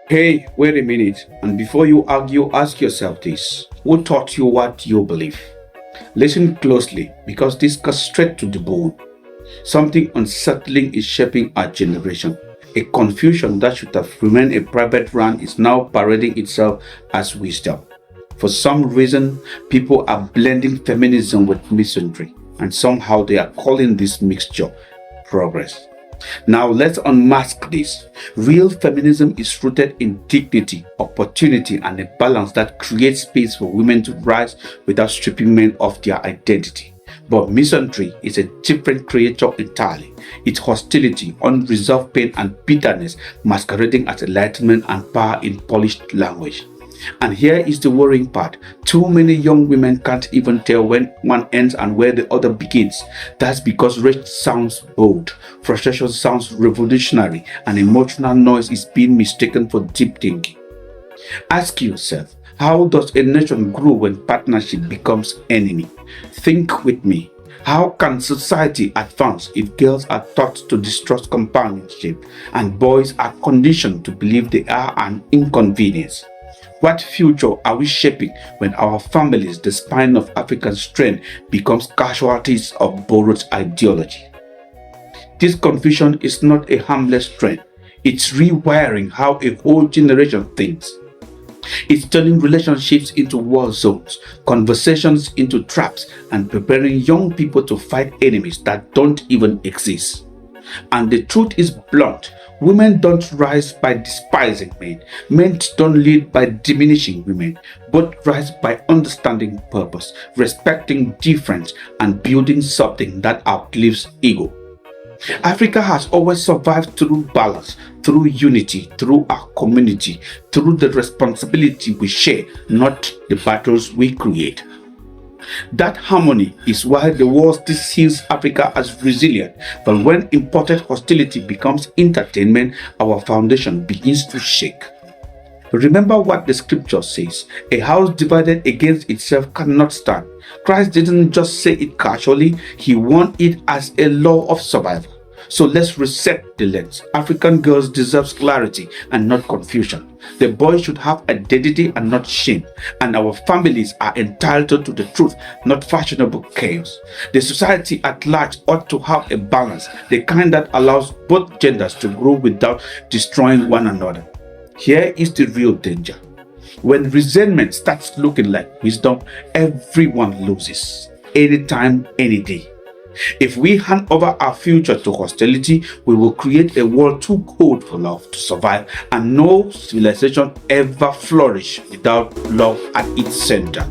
Hey, wait a minute. And before you argue, ask yourself this. Who taught you what you believe? Listen closely because this cuts straight to the bone. Something unsettling is shaping our generation. A confusion that should have remained a private rant is now parading itself as wisdom. For some reason, people are blending feminism with misandry, and somehow they are calling this mixture progress. Now let's unmask this. Real feminism is rooted in dignity, opportunity, and a balance that creates space for women to rise without stripping men of their identity. But misandry is a different creature entirely. It's hostility, unresolved pain, and bitterness masquerading as enlightenment and power in polished language. And here is the worrying part. Too many young women can't even tell when one ends and where the other begins. That's because rage sounds bold, frustration sounds revolutionary, and emotional noise is being mistaken for deep thinking. Ask yourself, how does a nation grow when partnership becomes enemy? Think with me. How can society advance if girls are taught to distrust companionship and boys are conditioned to believe they are an inconvenience? What future are we shaping when our families, the spine of African strength, becomes casualties of borrowed ideology? This confusion is not a harmless trend. It's rewiring how a whole generation thinks. It's turning relationships into war zones, conversations into traps, and preparing young people to fight enemies that don't even exist. And the truth is blunt. Women don't rise by despising men. Men don't lead by diminishing women. Both rise by understanding purpose, respecting difference, and building something that outlives ego. Africa has always survived through balance, through unity, through our community, through the responsibility we share, not the battles we create. That harmony is why the world still sees Africa as resilient, but when imported hostility becomes entertainment, our foundation begins to shake. Remember what the scripture says, a house divided against itself cannot stand. Christ didn't just say it casually, he warned it as a law of survival. So let's reset the lens. African girls deserve clarity and not confusion. The boys should have identity and not shame. And our families are entitled to the truth, not fashionable chaos. The society at large ought to have a balance, the kind that allows both genders to grow without destroying one another. Here is the real danger. When resentment starts looking like wisdom, everyone loses. Anytime, any day. If we hand over our future to hostility, we will create a world too cold for love to survive, and no civilization ever flourish without love at its center.